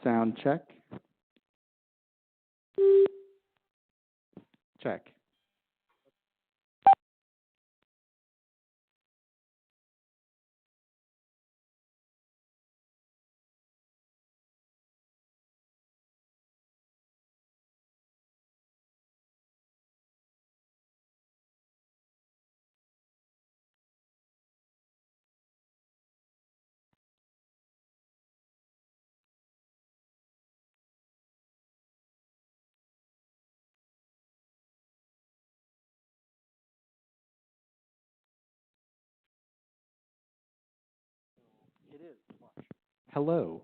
Sound check. Check. Hello.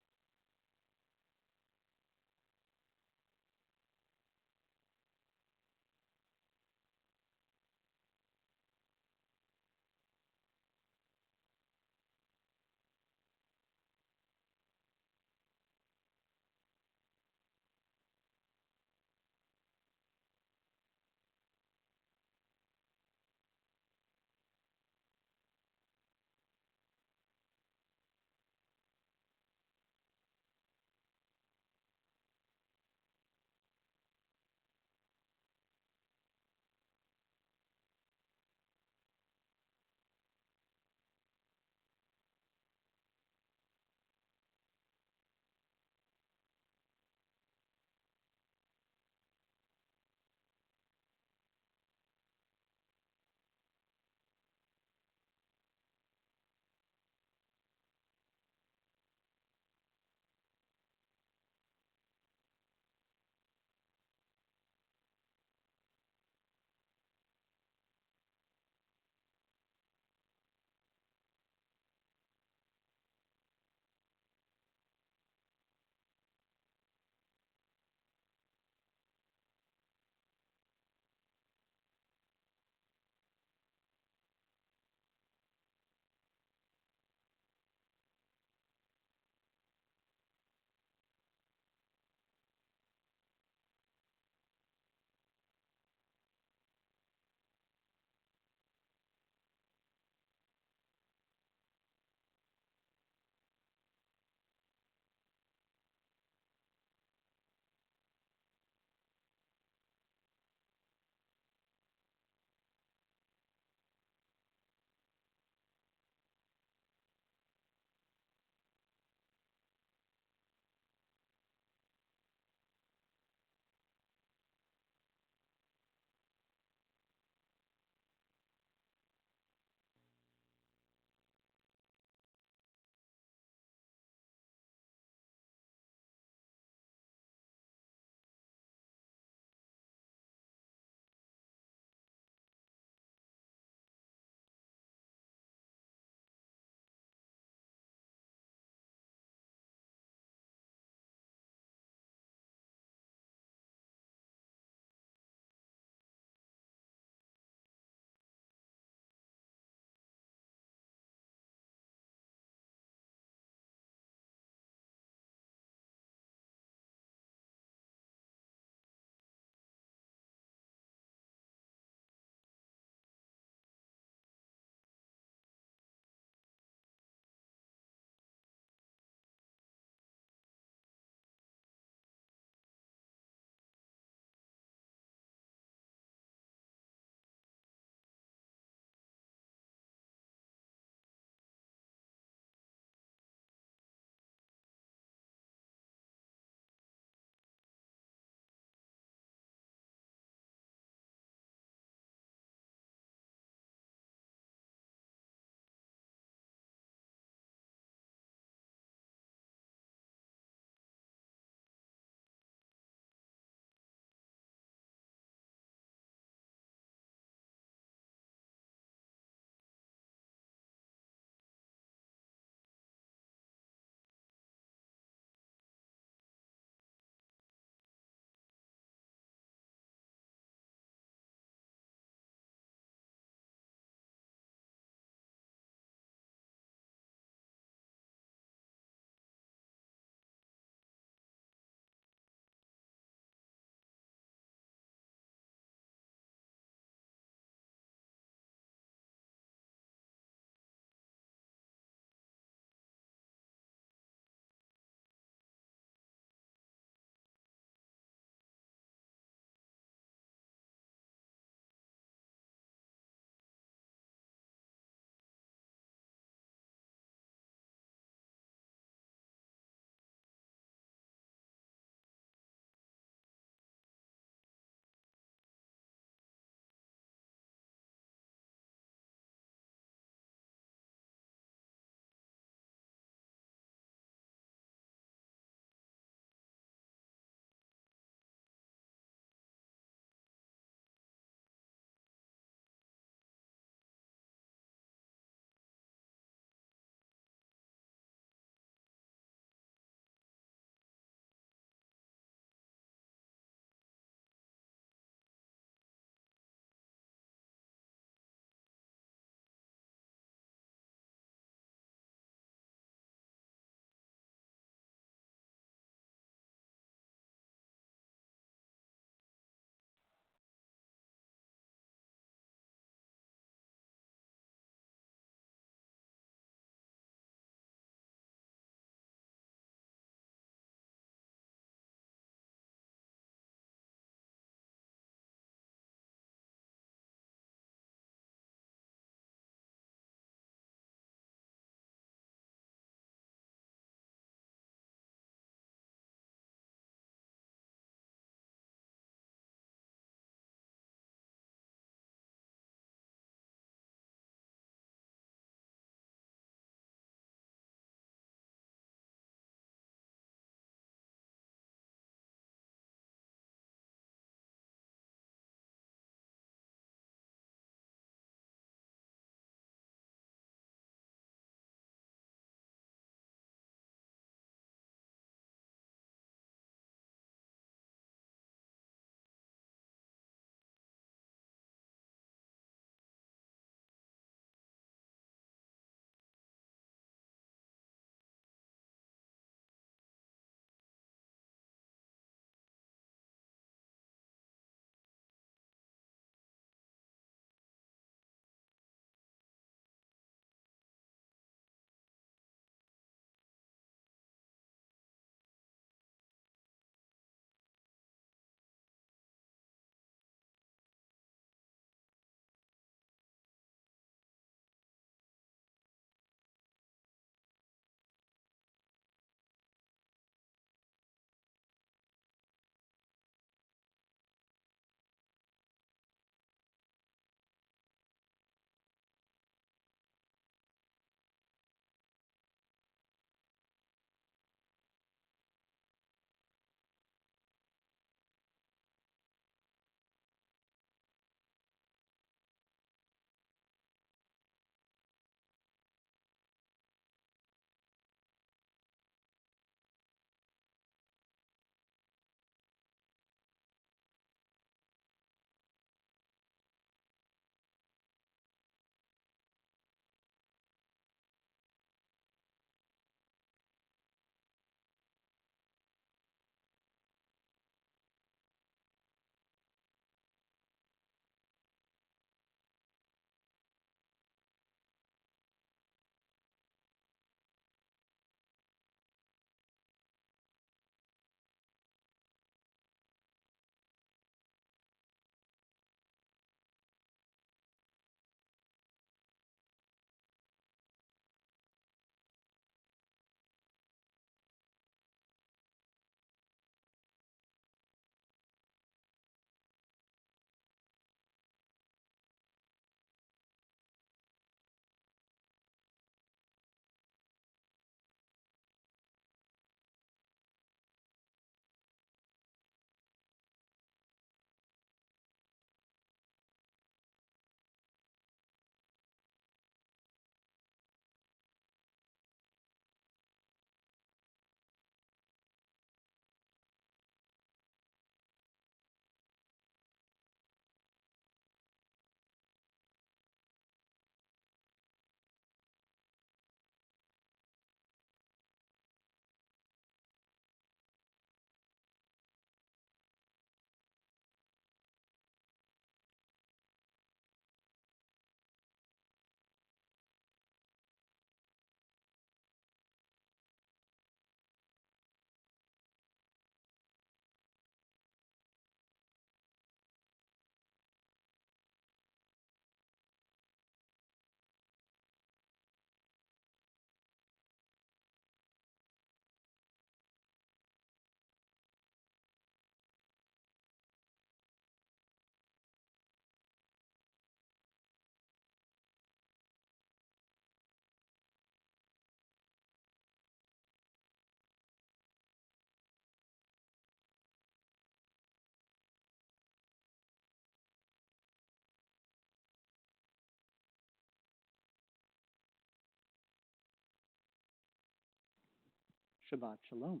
Shabbat Shalom.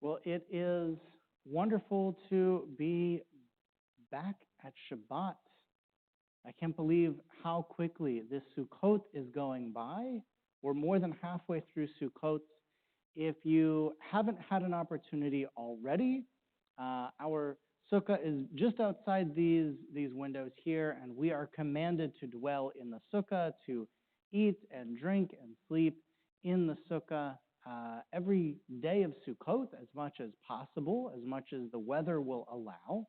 Well, it is wonderful to be back at Shabbat. I can't believe how quickly this Sukkot is going by. We're more than halfway through Sukkot. If you haven't had an opportunity already, our sukkah is just outside these windows here, and we are commanded to dwell in the sukkah, to eat and drink and sleep in the sukkah every day of Sukkot as much as possible, as much as the weather will allow.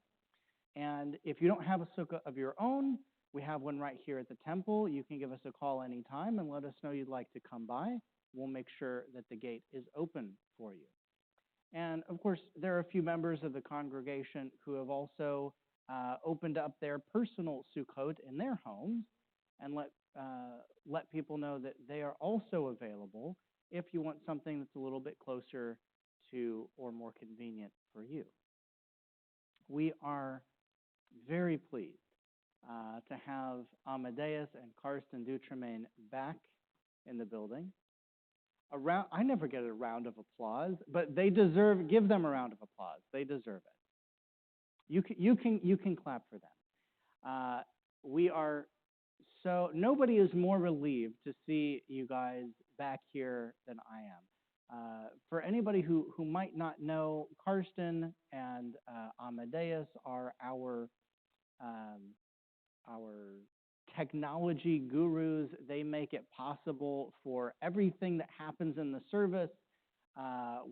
And if you don't have a sukkah of your own, we have one right here at the temple. You can give us a call anytime and let us know you'd like to come by. We'll make sure that the gate is open for you. And of course, there are a few members of the congregation who have also opened up their personal Sukkot in their homes and let people know that they are also available if you want something that's a little bit closer to or more convenient for you. We are very pleased to have Amadeus and Karsten Dutremaine back in the building. I never get a round of applause, but they give them a round of applause. They deserve it. You can clap for them. Nobody is more relieved to see you guys back here than I am. For anybody who might not know, Karsten and Amadeus are our technology gurus. They make it possible for everything that happens in the service,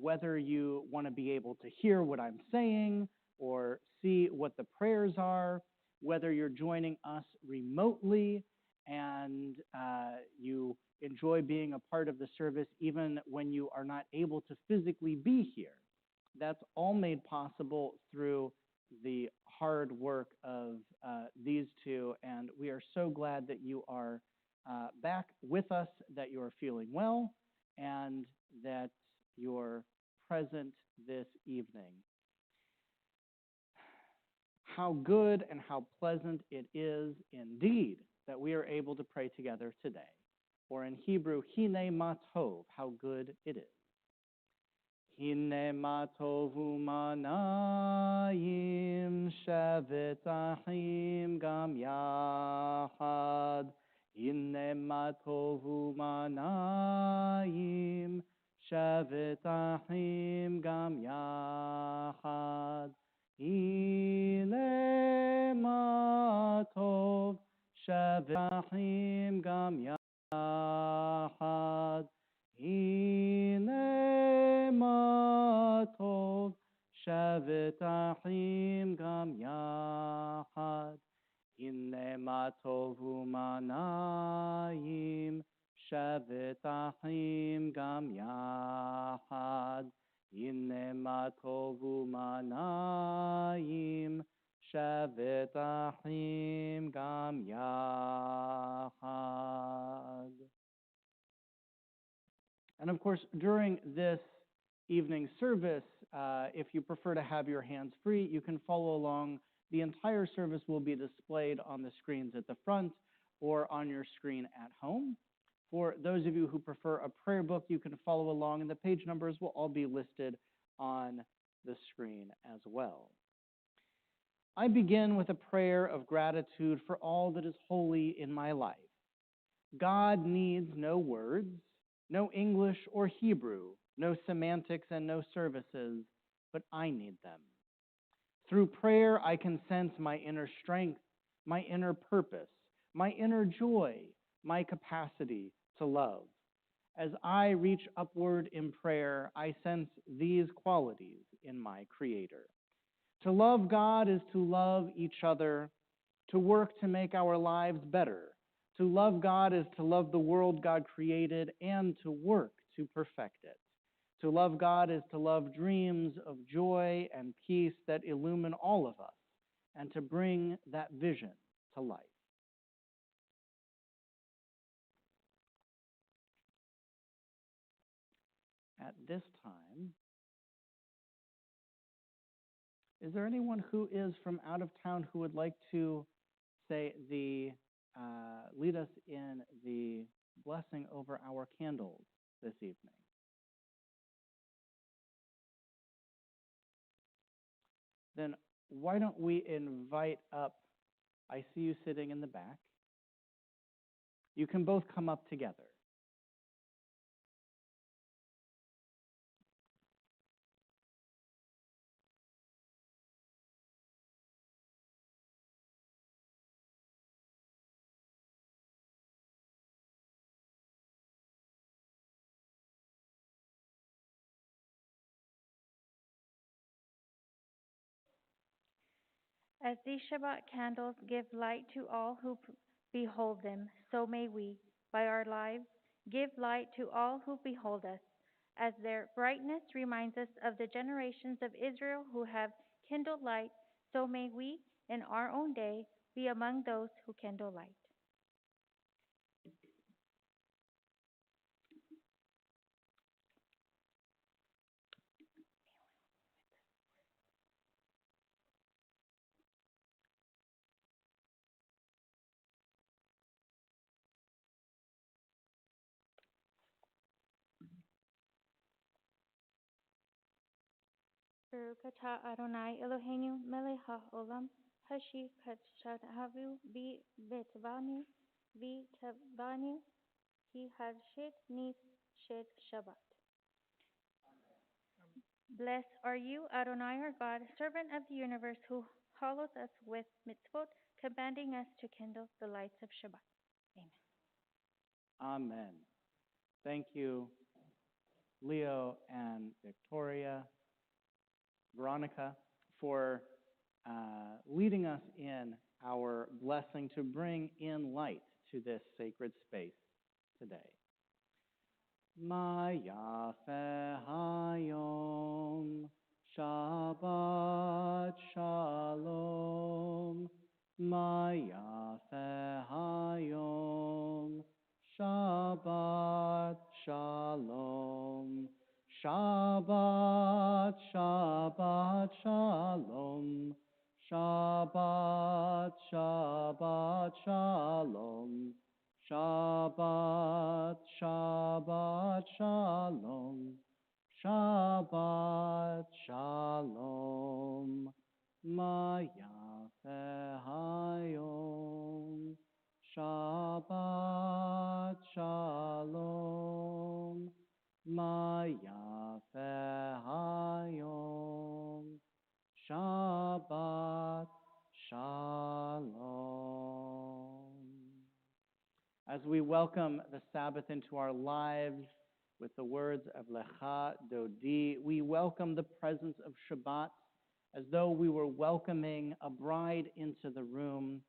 whether you want to be able to hear what I'm saying or see what the prayers are, whether you're joining us remotely and you enjoy being a part of the service even when you are not able to physically be here. That's all made possible through the hard work of these two, and we are so glad that you are back with us, that you are feeling well, and that you're present this evening. How good and how pleasant it is indeed that we are able to pray together today. Or in Hebrew, Hine ma tov, how good it is. Hine ma tovu manayim shavet achim gam yachad. Hine ma tovu manayim shavet achim gam yachad. Hine ma tov shavet achim gam yachad. Hine ma tov shavet achim gam yachad. Hine ma tovu manayim shavet achim gam yachad. Hine ma tovu manayim shavet achim gam yachad. And of course, during this evening service, if you prefer to have your hands free, you can follow along. The entire service will be displayed on the screens at the front or on your screen at home. For those of you who prefer a prayer book, you can follow along, and the page numbers will all be listed on the screen as well. I begin with a prayer of gratitude for all that is holy in my life. God needs no words, no English or Hebrew, no semantics and no services, but I need them. Through prayer, I can sense my inner strength, my inner purpose, my inner joy, my capacity to love. As I reach upward in prayer, I sense these qualities in my Creator. To love God is to love each other, to work to make our lives better. To love God is to love the world God created and to work to perfect it. To love God is to love dreams of joy and peace that illumine all of us and to bring that vision to life. At this time, is there anyone who is from out of town who would like to say lead us in the blessing over our candles this evening. Then why don't we invite up, I see you sitting in the back. You can both come up together. As these Shabbat candles give light to all who behold them, so may we, by our lives, give light to all who behold us. As their brightness reminds us of the generations of Israel who have kindled light, so may we, in our own day, be among those who kindle light. Baruch atah Adonai Eloheinu melech haolam, hashi kachadavu v'etvanu ki harshit nis shed Shabbat. Blessed are you, Adonai our God, servant of the universe, who follows us with mitzvot, commanding us to kindle the lights of Shabbat. Amen. Amen. Thank you, Leo and Victoria, Veronica, for leading us in our blessing to bring in light to this sacred space today. Ma yafe hayom, Shabbat Shalom. Ma yafe hayom, Shabbat Shalom. Shabbat, Shabbat Shalom. Shabbat, Shabbat Shalom. Shabbat, Shabbat Shalom. Shabbat Shalom. Ma yafe hayom. Shabbat Shalom. Ma yafe hayom. Shabbat Shalom. As we welcome the Sabbath into our lives with the words of Lecha Dodi, we welcome the presence of Shabbat as though we were welcoming a bride into the room.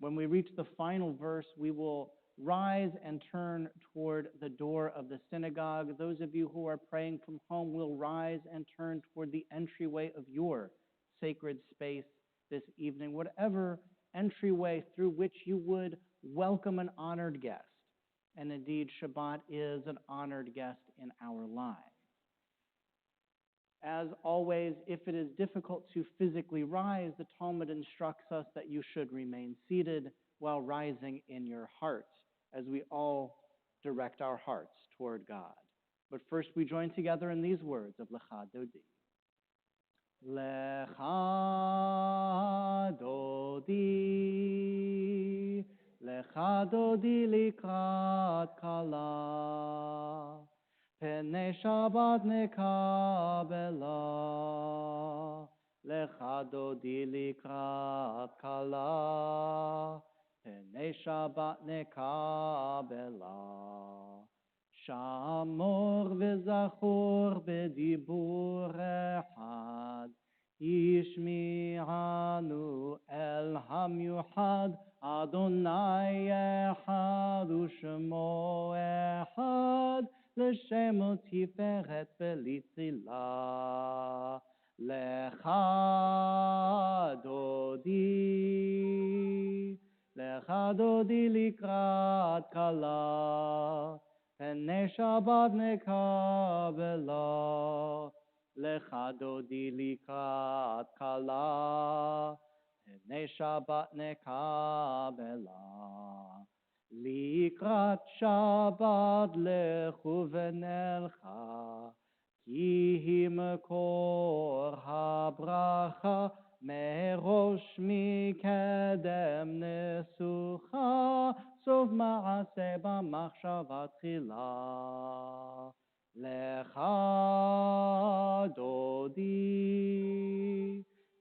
When we reach the final verse, we will rise and turn toward the door of the synagogue. Those of you who are praying from home will rise and turn toward the entryway of your sacred space this evening, whatever entryway through which you would welcome an honored guest. And indeed, Shabbat is an honored guest in our lives. As always, if it is difficult to physically rise, the Talmud instructs us that you should remain seated while rising in your hearts, as we all direct our hearts toward God. But first we join together in these words of Lecha Dodi. Lecha Dodi, Lecha Dodi likrat kala, Pnei Shabbat nekabela, Lecha Dodi likrat kala, Pnei Shabbat nekabela. Shamor v'zachor b'dibur echad, Yishmi'anu el hamyuchad, Adonai echad u'shemo echad, L'shemo tiferet v'litzila. Lecha Dodi, Lecha Dodi likrat kala, Pnei Shabbat nekabela, Lecha Dodi likrat kala, Pnei Shabbat nekabela. לקראת שבת לכו ונלכה, כי היא מקור הברכה, מראש מקדם נסוכה, סוף מעשה במחשבה תחילה. לך דודי,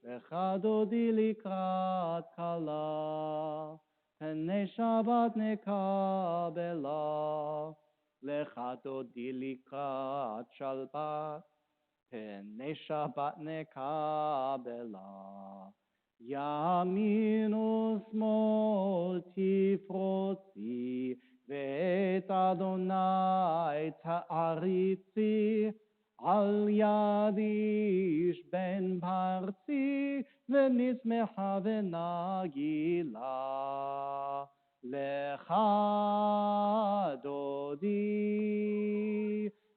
לך דודי לקראת כלה, פני שבת נקבלה. לך דודי לקראת שבת, פני שבת נקבלה. ימין ושמאל תפרוצי, ואת אדוני תעריצי, על יד איש בן פרצי, ונשמחה ונגילה. לך דודי,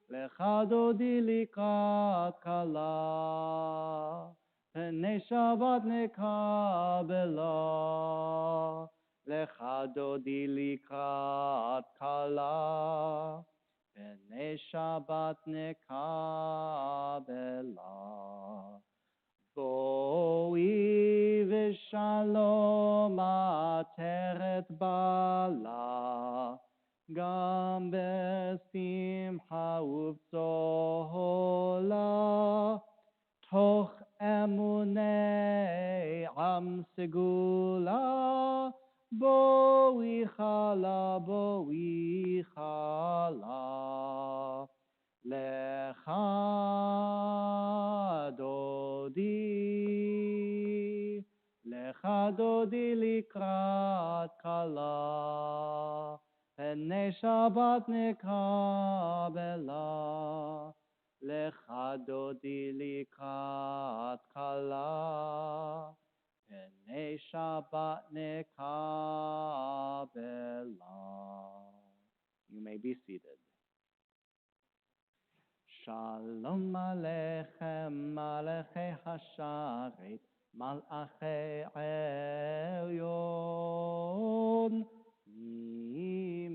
לך דודי לקראת כלה, פני שבת נקבלה. לך דודי לקראת כלה, פני שבת נקבלה. בואי ושלום עטרת בעלה, גם בשמחה ובצהלה, תוך אמוני עם סגולה. בואי חלה, בואי חלה. לך דודי, לך דודי לקראת כלה, פני שבת נקבלה. לך דודי לקראת כלה, פני שבת נקבלה. You may be seated. Shalom Aleichem, Malachei Hasharet, Malachei Elyon,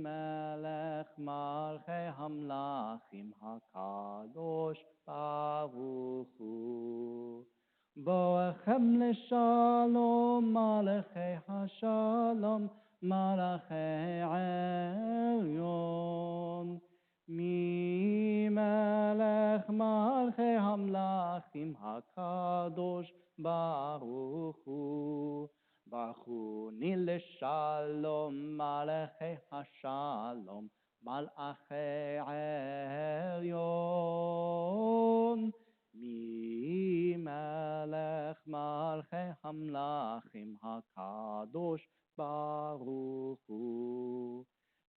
Melech Malchei Hamlachim HaKadosh Baruch Hu. Boechem leshalom, Malachei Hashalom, Malachei Elyon. Melech Malchei Hamlachim HaKadosh Baruch Hu. Bachuni leshalom, Malachei Hashalom, Malachei Elyon. Melech Malchei Hamlachim HaKadosh Baruch Hu.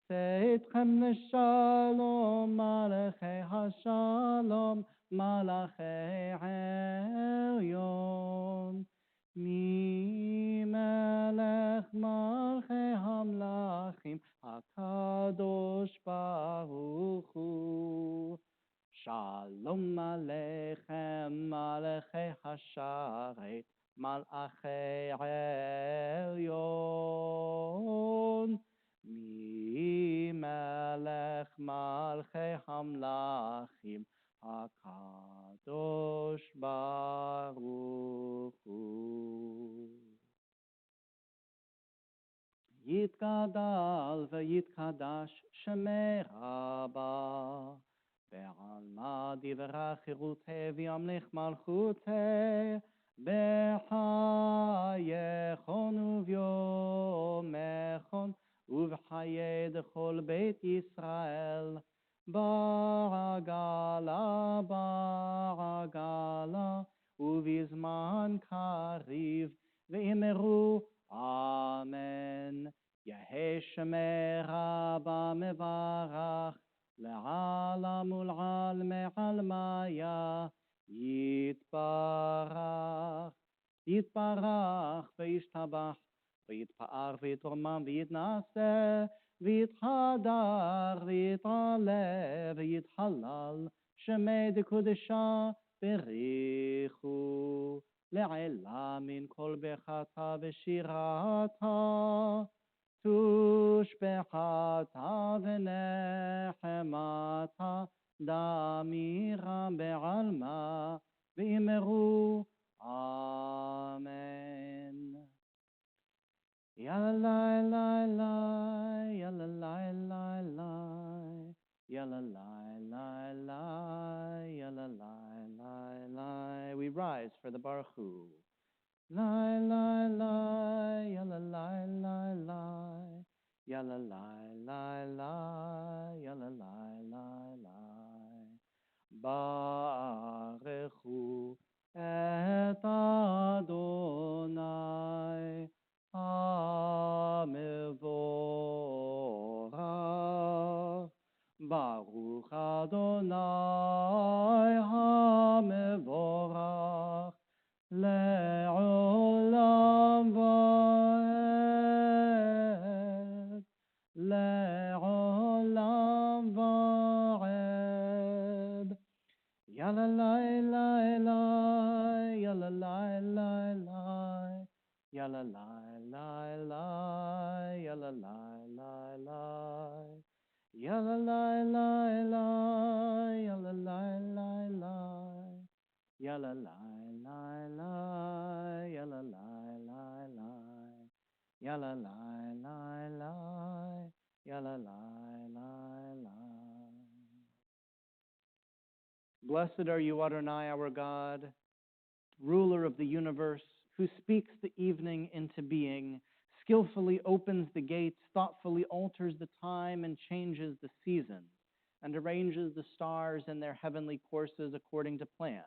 Seitchem leshalom, Malachei Hashalom, Malachei Elyon. Melech Malchei Hamlachim HaKadosh Baruch Hu. Shalom Aleichem, Malachei Hasharet, Malachei Elyon. Melech Malchei Hamlachim HaKadosh Baruch Hu. Yitgadal v'yitchadash shemei Rabba, ve'alma divra chirutei v'yamlich malchutei, b'chayechon uvyomechon, ובחיי דכל בית ישראל, בעגלה, בעגלה, ובזמן קריב, ואמרו אמן. יהי שמי רבה מברך, לעלם ולעלמי עלמיה, יתברך. יתברך וישתבח, ויתפאר ויתרומם ויתנשא, ויתהדר ויתעלה ויתהלל, שמי דקודשה בריחו, לעילה מן כל ברכתה ושירתה. ושפחתה ונחמתה דמירה בעלמה ואמרו אמן. Yalla la la la, yalla la la la, yalla la la la, yalla la la la. We rise for the Baruch Hu. La la la, yalla la la la, yalla la la la, yalla la la la. Baruch Hu et Adonai HaMevorach. Baruch Adonai HaMevorach le'olam va'ed, le'olam va'ed. Yalla la la la, yalla la la la, yalla la la la, yalla la la la, yalla la la la, yalla la la la, yalla la la la, yalla la la la, yalla la la la, yalla la la la. Blessed are you, Adonai, our God, ruler of the universe, who speaks the evening into being, skillfully opens the gates, thoughtfully alters the time and changes the seasons, and arranges the stars in their heavenly courses according to plan.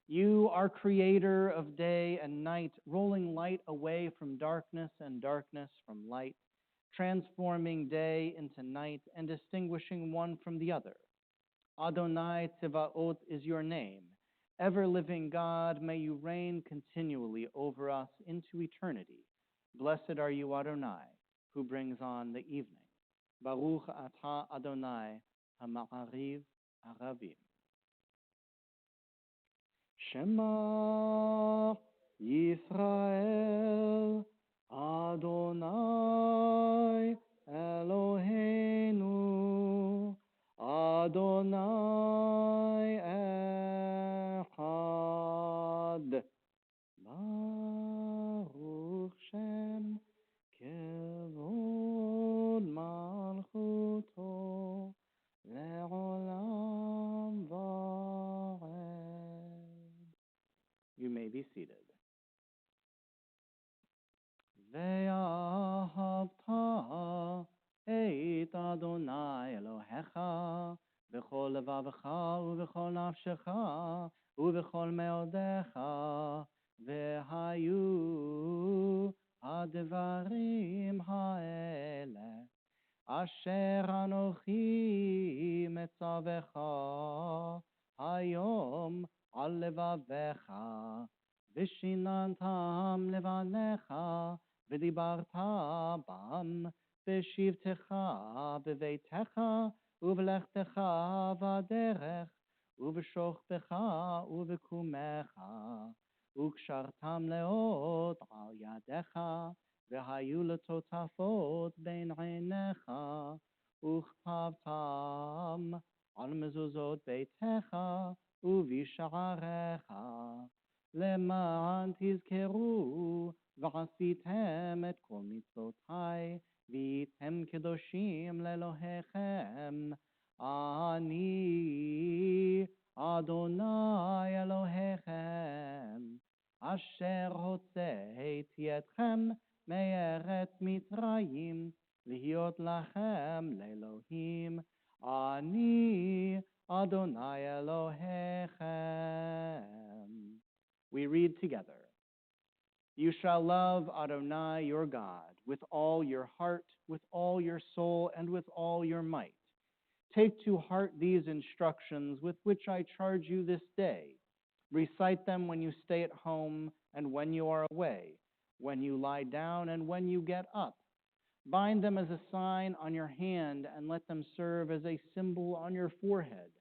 You are creator of day and night, rolling light away from darkness and darkness from light, transforming day into night and distinguishing one from the other. Adonai Tzevaot is your name. Ever-living God, may you reign continually over us into eternity. Blessed are you, Adonai, who brings on the evening. Baruch atah Adonai ha'ma'ariv ha'ravim. Shema Yisrael Adonai Eloheinu Adonai Echad. Baruch Shem Kevod Malchuto Le'olam Va'ed. You may be seated. Ve'ahavta et Adonai Elohecha b'chol levavecha u'b'chol nafshecha u'b'chol me'odecha ve'hayu advarim ha'ele asher anochi metzavecha hayom al levavecha v'shinantam levanecha v'dibarta bam v'shivtecha b'veitecha ובלכתך בדרך, ובשוכבך ובקומך, וקשרתם לאות על ידיך, והיו לטוטפות בין עיניך, וכתבתם על מזוזות ביתך ובשעריך, למען תזכרו ועשיתם את כל מצוותי, והייתם קדושים לאלוהיכם. אני אדוני אלוהיכם, אשר הוצאתי אתכם מארץ מצרים, להיות לכם לאלוהים. אני אדוני אלוהיכם. We read together. You shall love Adonai your God with all your heart, with all your soul, and with all your might. Take to heart these instructions with which I charge you this day. Recite them when you stay at home and when you are away, when you lie down and when you get up. Bind them as a sign on your hand and let them serve as a symbol on your forehead.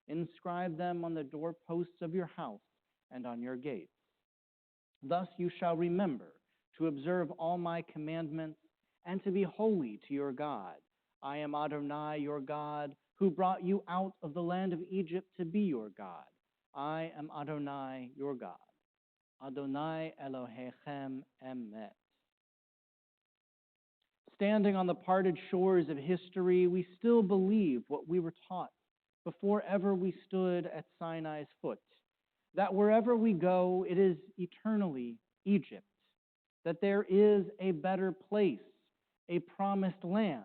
Inscribe them on the doorposts of your house and on your gates. Thus you shall remember to observe all my commandments and to be holy to your God. I am Adonai, your God, who brought you out of the land of Egypt to be your God. I am Adonai, your God. Adonai Elohechem Emet. Standing on the parted shores of history, we still believe what we were taught before ever we stood at Sinai's foot, that wherever we go, it is eternally Egypt, that there is a better place, a promised land,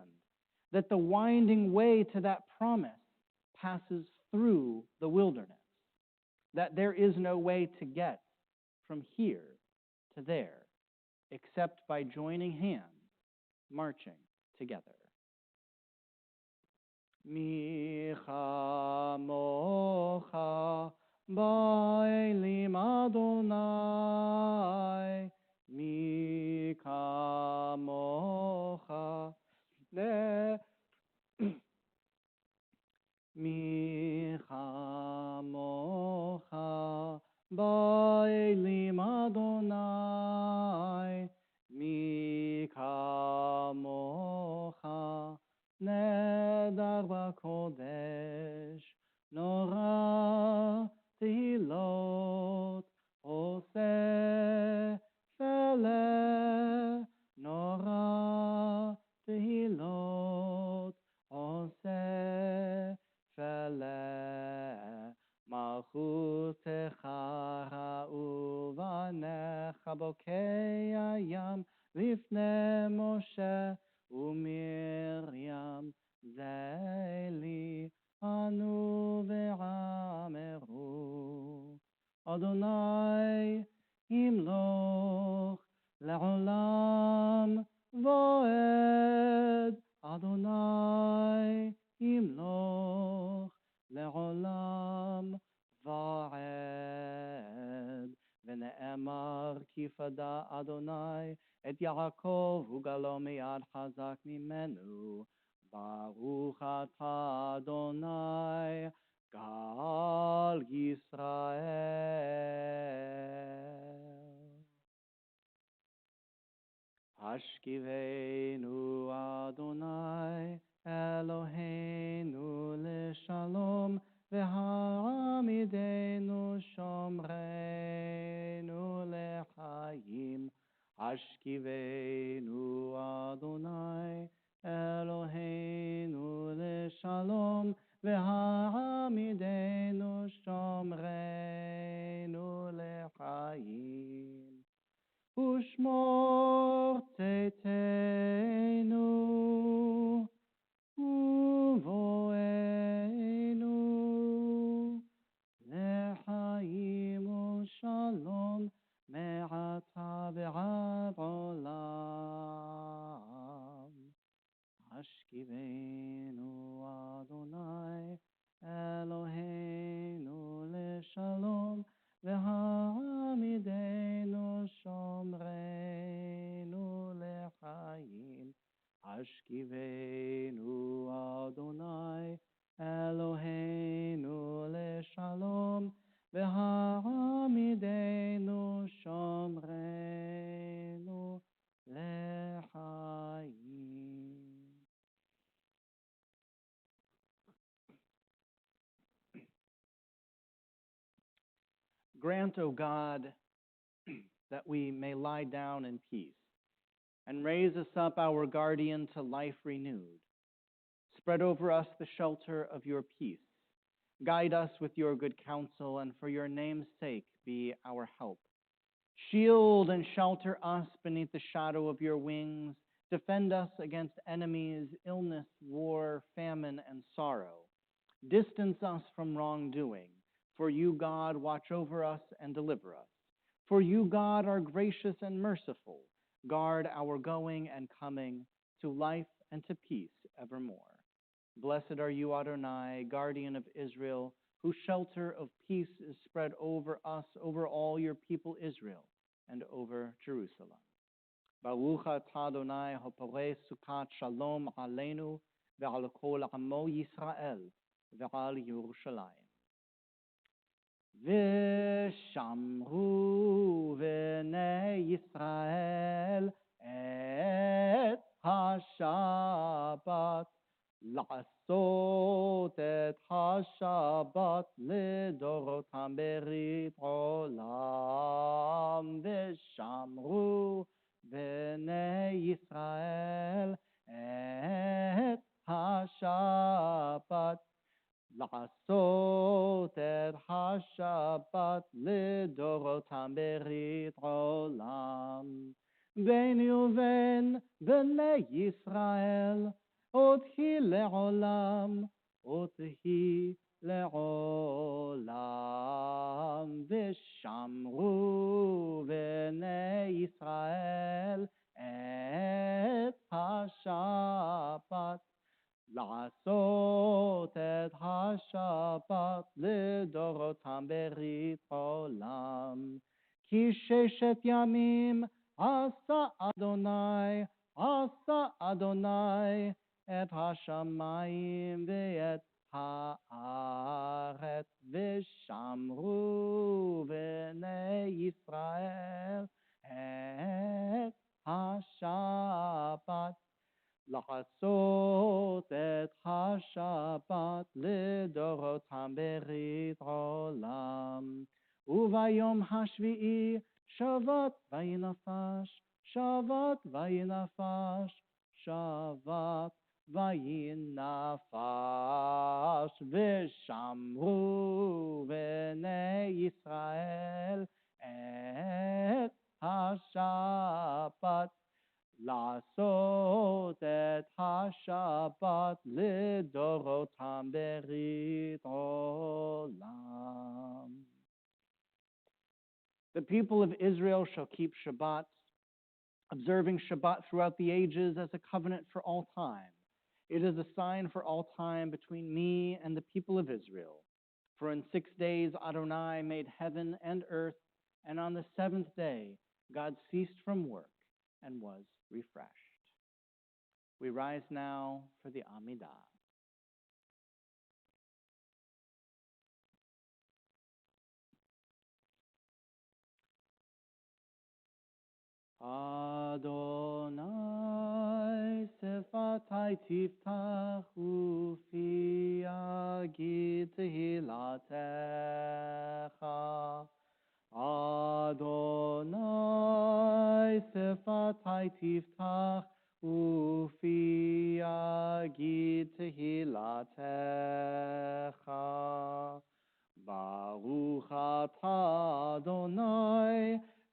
that the winding way to that promise passes through the wilderness, that there is no way to get from here to there except by joining hands, marching together. Micha mocha ba'elim Adonai, Micha mocha Micha mocha ba'elim Adonai, Micha mocha nedar b'kodesh, nora tehilot, oseh feleh, nora tehilot, oseh feleh, malchutecha uvanecha bokei hayam lifnei Moshe uMiriam zeli anu ve'ameru Adonai imloch le'olam voed Adonai imloch le'olam voed ונאמר כי פדה אדוני את יעקב וגלו מיד חזק ממנו. ברוך אתה אדוני גאל ישראל. השכיבנו אדוני אלוהינו לשלום והעמידנו שומרנו לחיים. השכיבנו אדוני אלוהינו לשלום והעמידנו שומרנו לחיים. ושמור צאתנו ובואנו לחיים ושלום מעתה ועד עולם. השכיבנו אדוני אלוהינו לשלום והעמידנו שומרנו לחיים. השכיבנו אדוני אלוהינו לשלום והעמידנו שומרנו לחיים. Grant, O God, that we may lie down in peace, and raise us up, our guardian, to life renewed. Spread over us the shelter of your peace. Guide us with your good counsel, and for your name's sake be our help. Shield and shelter us beneath the shadow of your wings. Defend us against enemies, illness, war, famine, and sorrow. Distance us from wrongdoing. For you, God, watch over us and deliver us. For you, God, are gracious and merciful. Guard our going and coming to life and to peace evermore. Blessed are you, Adonai, guardian of Israel, whose shelter of peace is spread over us, over all your people Israel, and over Jerusalem. Baruch atah Adonai haporeh sukat shalom aleinu ve'al kol amo Yisrael ve'al Yerushalayim. ושמרו בני ישראל את השבת, לעשות את השבת לדורותם ברית עולם, ושמרו בני ישראל את השבת. לעשות את השבת לדורותם ברית עולם. ביני ובין בני ישראל, עוד היא לעולם, עוד היא לעולם. ושמרו בני ישראל את השבת. לעשות את השבת לדורותם ברית עולם. כי 6 ימים עשה אדוני את השמיים ואת הארץ, ושמרו בני ישראל את השבת. לעשות את השבת לדורותם ברית עולם. וביום השביעי שבת וינפש, שבת וינפש, שבת וינפש. ושמרו בני ישראל את השבת. לעשות את השבת לדורותם ברית עולם. The people of Israel shall keep Shabbat, observing Shabbat throughout the ages as a covenant for all time. It is a sign for all time between me and the people of Israel. For in 6 days Adonai made heaven and earth, and on the 7th day God ceased from work and was refreshed. We rise now for the Amidah. Adonai sefatai tiftach ufi agid tehilatecha. Adonai sefatai tiftach ufi agid tehilatecha. Baruch atah Adonai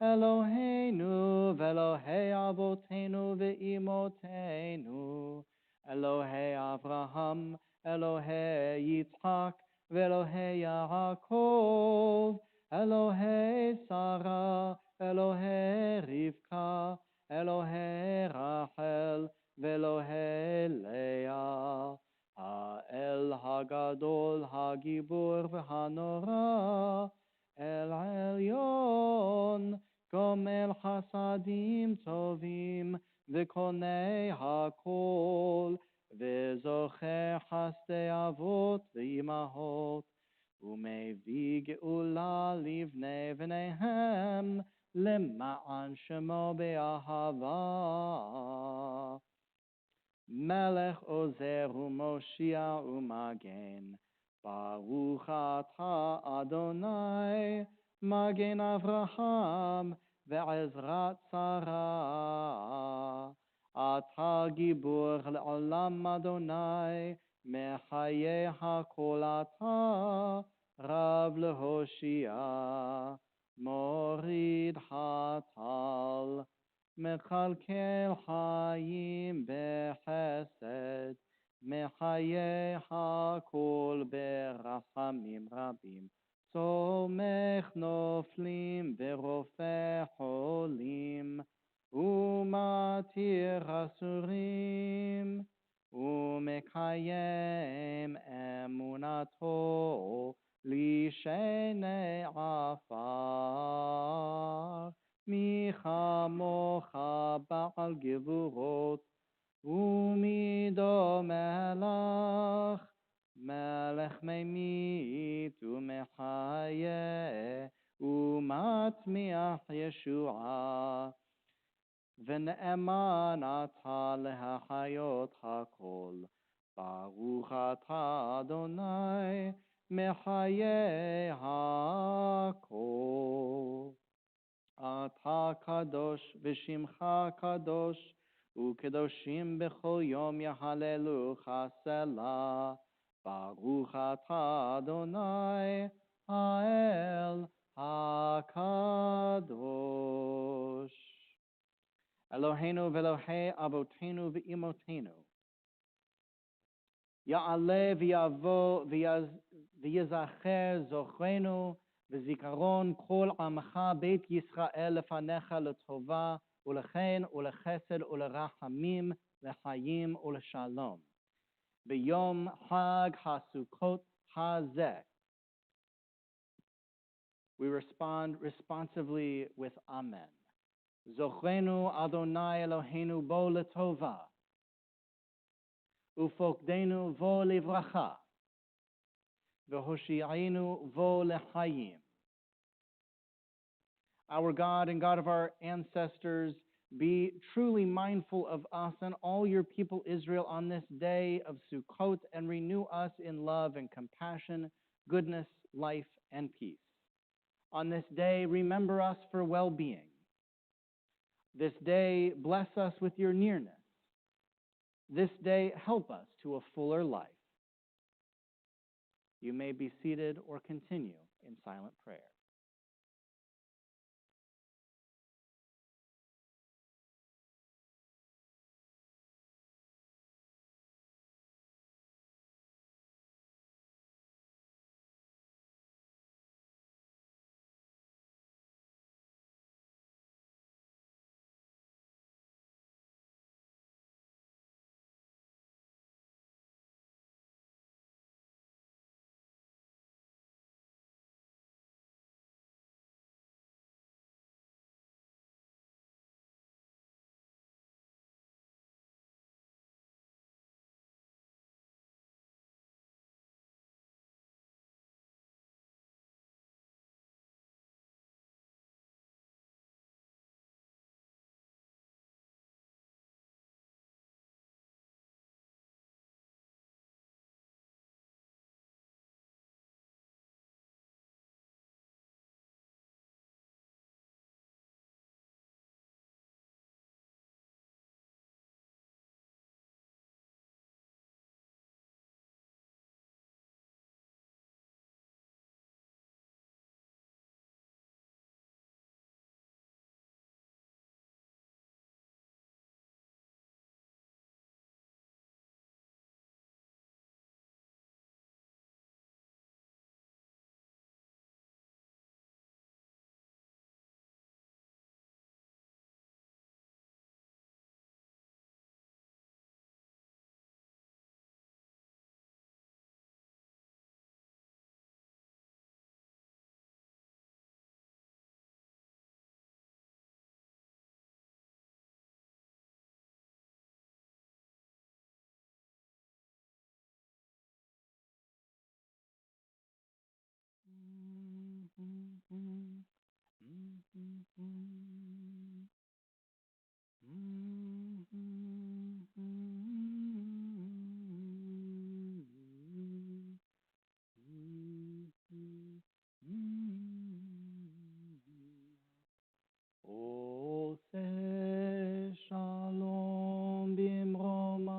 Eloheinu ve'Elohei avotenu ve'imotenu, Elohei Avraham, Elohei Yitzhak, ve'Elohei Yaakov, Elohei Sarah, Elohei Rivka, Elohei Rachel, ve'Elohei Leah, Ha'el Hagadol Hagibur v'Hanora, El Elyon, Gomel Chasadim Tovim, V'Konei HaKol, V'Zocheh Chasdei Avot V'Imahot, U'Mevi Geula Livnei V'neihem, Lema'an Shemo Be'ahava. Melech Ozer U'Moshia U'Magen, Baruch atah Adonai, Magen Avraham, ve'ezrat Sarah. Atah gibur le'olam Adonai, mechayeh hakol atah, Rav lehoshia, morid hatal, mechalkel hayim bechesed, מחיה הכל ברחמים רבים, צומח נופלים ורופא חולים, ומתיר אסורים, ומקיים אמונתו לשני עפר. מי כמוך בעל גבורות, ומידו מלך, מלך ממית ומחיה, ומצמיח ישועה. ונאמן אתה להחיות הכל. ברוך אתה אדוני מחיי הכל. אתה קדוש ושמך קדוש, וקדושים בכל יום יהללוך סלה. ברוך אתה אדוני האל הקדוש. אלוהינו ואלוהי אבותינו ואמותינו, יעלה ויבוא ויזכר זוכרנו וזיכרון כל עמך בית ישראל לפניך לטובה ולחן ולחסד ולרחמים לחיים ולשלום. ביום חג הסוכות הזה, we respond responsively with Amen. זוכרנו אדוני אלוהינו בו לטובה, ופוקדנו בו לברכה, והושיענו בו לחיים. Our God and God of our ancestors, be truly mindful of us and all your people Israel on this day of Sukkot, and renew us in love and compassion, goodness, life, and peace. On this day, remember us for well-being. This day, bless us with your nearness. This day, help us to a fuller life. You may be seated or continue in silent prayer. עושה שלום במרומיו,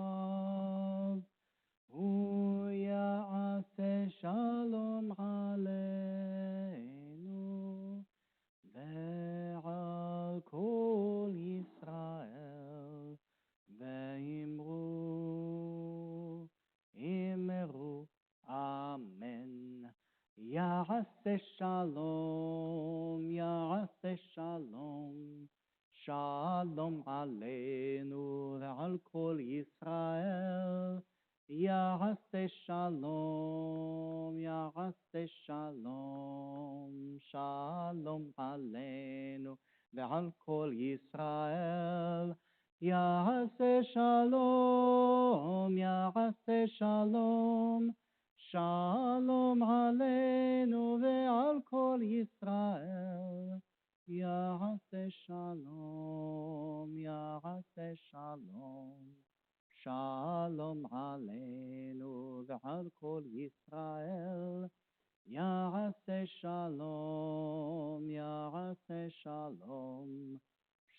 הוא יעשה שלום עלינו ועל כל ישראל, ואמרו אמן. יעשה שלום, יעשה שלום, שלום עלינו ועל כל ישראל. יעשה שלום, יעשה שלום, שלום עלינו ועל כל ישראל. יעשה שלום, יעשה שלום, שלום עלינו ועל כל ישראל. יעשה שלום, יעשה שלום. Shalom aleinu ve'al kol Yisrael. Ya'aseh shalom, ya'aseh shalom.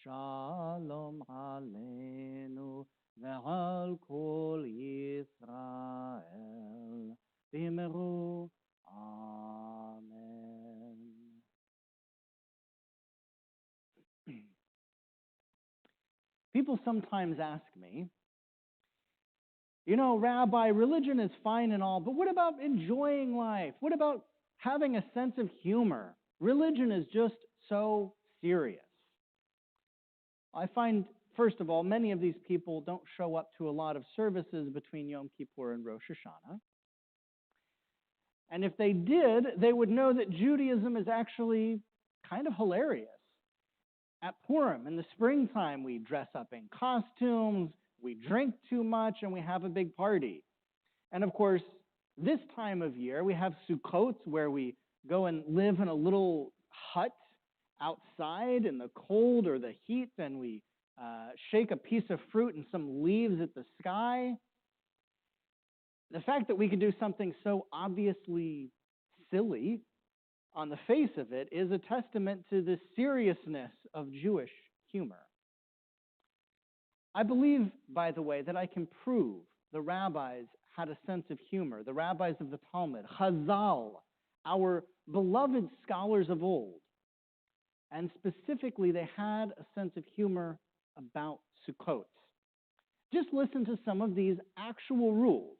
Shalom aleinu ve'al kol Yisrael. V'yimeru. Amen. People sometimes ask me, you know, Rabbi, religion is fine and all, but what about enjoying life? What about having a sense of humor? Religion is just so serious. I find, first of all, many of these people don't show up to a lot of services between Yom Kippur and Rosh Hashanah. And if they did, they would know that Judaism is actually kind of hilarious. At Purim, in the springtime, we dress up in costumes, we drink too much, and we have a big party. And of course, this time of year, we have Sukkot, where we go and live in a little hut outside in the cold or the heat, and we shake a piece of fruit and some leaves at the sky. The fact that we could do something so obviously silly on the face of it is a testament to the seriousness of Jewish humor. I believe, by the way, that I can prove the rabbis had a sense of humor, the rabbis of the Talmud, Chazal, our beloved scholars of old. And specifically, they had a sense of humor about Sukkot. Just listen to some of these actual rules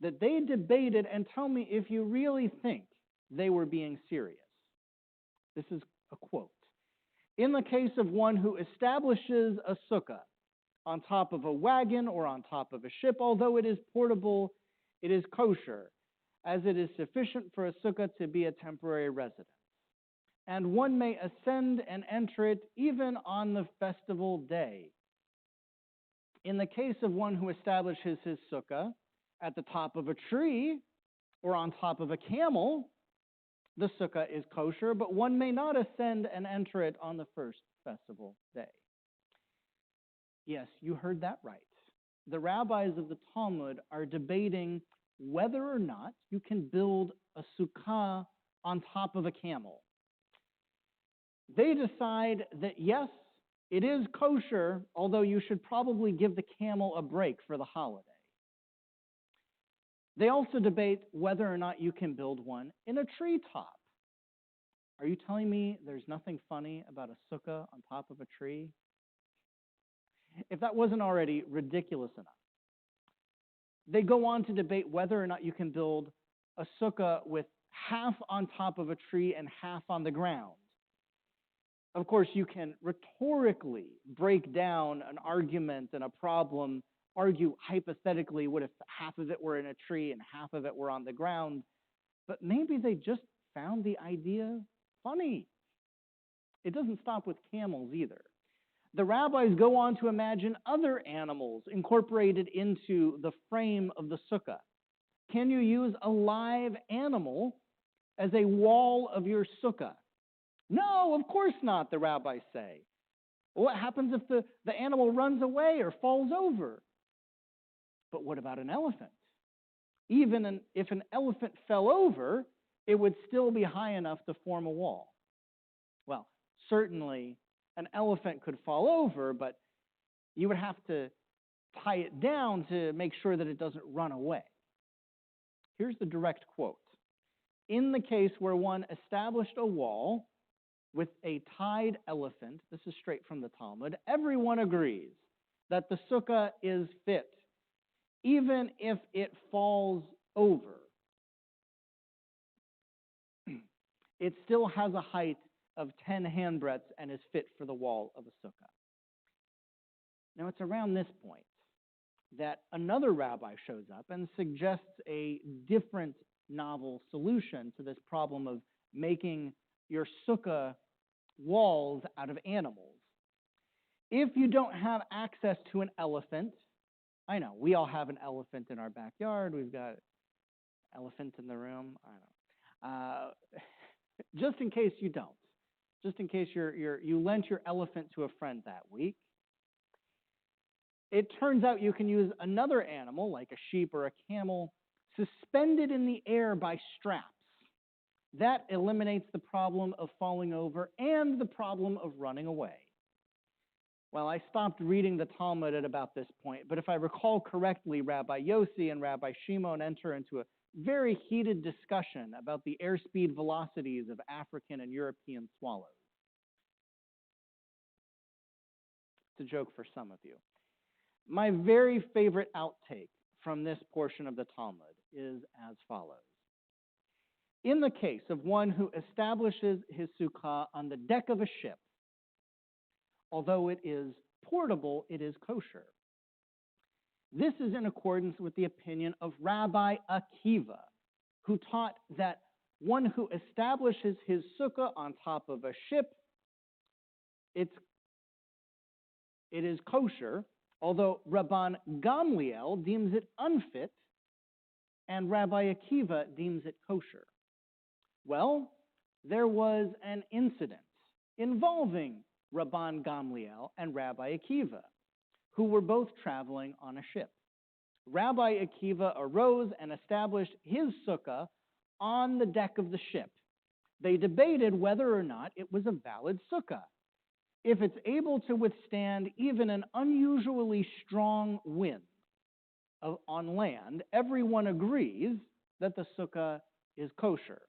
that they debated and tell me if you really think they were being serious. This is a quote. In the case of one who establishes a sukkah on top of a wagon or on top of a ship, although it is portable, it is kosher, as it is sufficient for a sukkah to be a temporary residence. And one may ascend and enter it even on the festival day. In the case of one who establishes his sukkah at the top of a tree or on top of a camel, the sukkah is kosher, but one may not ascend and enter it on the first festival day. Yes, you heard that right. The rabbis of the Talmud are debating whether or not you can build a sukkah on top of a camel. They decide that yes, it is kosher, although you should probably give the camel a break for the holiday. They also debate whether or not you can build one in a treetop. Are you telling me there's nothing funny about a sukkah on top of a tree? If that wasn't already ridiculous enough, they go on to debate whether or not you can build a sukkah with half on top of a tree and half on the ground. Of course, you can rhetorically break down an argument and a problem, argue hypothetically what if half of it were in a tree and half of it were on the ground, but maybe they just found the idea funny. It doesn't stop with camels either. The rabbis go on to imagine other animals incorporated into the frame of the sukkah. Can you use a live animal as a wall of your sukkah? No, of course not, the rabbis say. What happens if the animal runs away or falls over? But what about an elephant? Even if an elephant fell over, it would still be high enough to form a wall. Well, certainly an elephant could fall over, but you would have to tie it down to make sure that it doesn't run away. Here's the direct quote. In the case where one established a wall with a tied elephant, this is straight from the Talmud, everyone agrees that the sukkah is fit, even if it falls over. It still has a height of 10 handbreadths and is fit for the wall of a sukkah. Now it's around this point that another rabbi shows up and suggests a different novel solution to this problem of making your sukkah walls out of animals. If you don't have access to an elephant, I know, we all have an elephant in our backyard. We've got an elephant in the room. I don't know. Just in case you don't. Just in case you lent your elephant to a friend that week. it turns out you can use another animal, like a sheep or a camel, suspended in the air by straps. That eliminates the problem of falling over and the problem of running away. Well, I stopped reading the Talmud at about this point, but if I recall correctly, Rabbi Yossi and Rabbi Shimon enter into a very heated discussion about the airspeed velocities of African and European swallows. It's a joke for some of you. My very favorite outtake from this portion of the Talmud is as follows. In the case of one who establishes his sukkah on the deck of a ship, although it is portable, it is kosher. This is in accordance with the opinion of Rabbi Akiva, who taught that one who establishes his sukkah on top of a ship, it is kosher, although Rabban Gamliel deems it unfit, and Rabbi Akiva deems it kosher. Well, there was an incident involving Rabban Gamliel and Rabbi Akiva, who were both traveling on a ship. Rabbi Akiva arose and established his sukkah on the deck of the ship. They debated whether or not it was a valid sukkah. If it's able to withstand even an unusually strong wind on land, everyone agrees that the sukkah is kosher.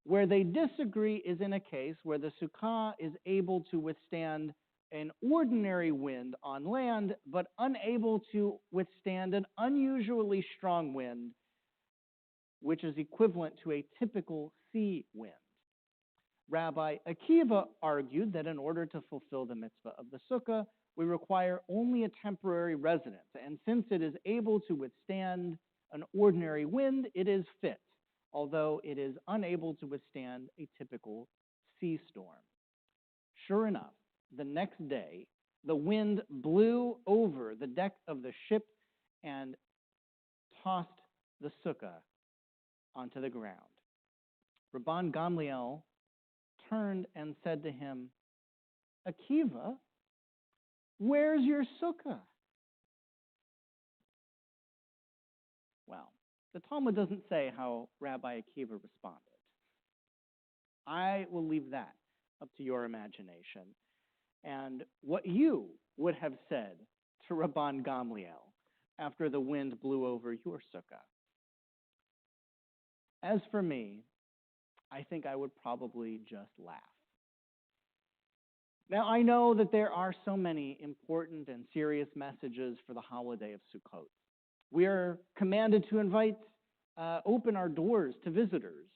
Where they disagree is in a case where the sukkah is able to withstand an ordinary wind on land, but unable to withstand an unusually strong wind, which is equivalent to a typical sea wind. Rabbi Akiva argued that in order to fulfill the mitzvah of the sukkah, we require only a temporary residence, and since it is able to withstand an ordinary wind, it is fit, although it is unable to withstand a typical sea storm. Sure enough, the next day, the wind blew over the deck of the ship and tossed the sukkah onto the ground. Rabban Gamliel turned and said to him, Akiva, where's your sukkah? Well, the Talmud doesn't say how Rabbi Akiva responded. I will leave that up to your imagination and what you would have said to Rabban Gamliel after the wind blew over your sukkah. As for me, I think I would probably just laugh. Now, I know that there are so many important and serious messages for the holiday of Sukkot. We are commanded to open our doors to visitors,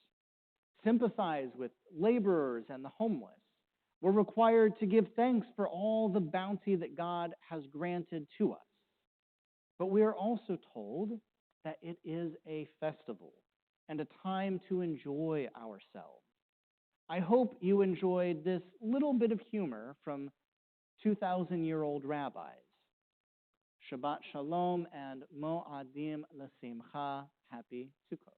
sympathize with laborers and the homeless. We're required to give thanks for all the bounty that God has granted to us. But we are also told that it is a festival and a time to enjoy ourselves. I hope you enjoyed this little bit of humor from 2,000-year-old rabbis. Shabbat Shalom and Mo'adim L'Simcha. Happy Sukkot.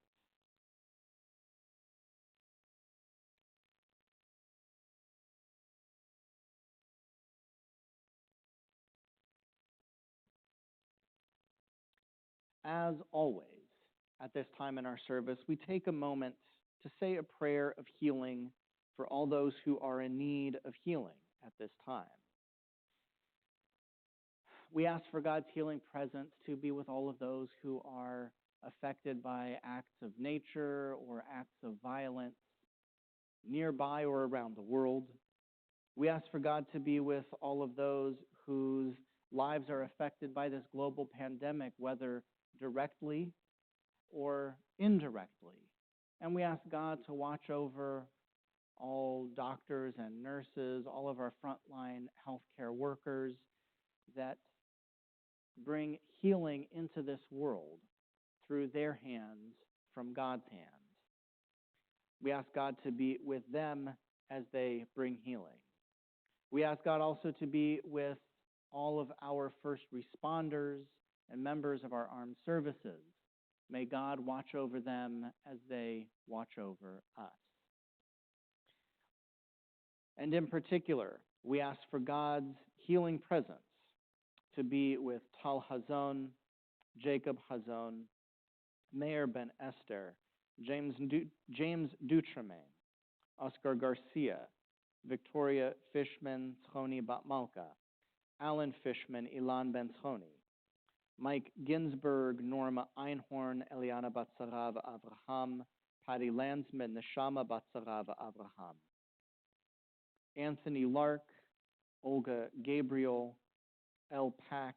As always, at this time in our service, we take a moment to say a prayer of healing for all those who are in need of healing at this time. We ask for God's healing presence to be with all of those who are affected by acts of nature or acts of violence nearby or around the world. We ask for God to be with all of those whose lives are affected by this global pandemic, whether directly or indirectly. And we ask God to watch over all doctors and nurses, all of our frontline healthcare workers that bring healing into this world through their hands from God's hands. We ask God to be with them as they bring healing. We ask God also to be with all of our first responders and members of our armed services. May God watch over them as they watch over us. And in particular, we ask for God's healing presence to be with Tal Hazon, Jacob Hazon, Meir Ben Esther, James Dutremain, Oscar Garcia, Victoria Fishman Tzchoni Bat Malka, Alan Fishman Ilan Ben Tzchoni, Mike Ginsberg, Norma Einhorn, Eliana Batsarava Avraham, Patty Landsman, Neshama Batsarava Avraham, Anthony Lark, Olga Gabriel, El Pack,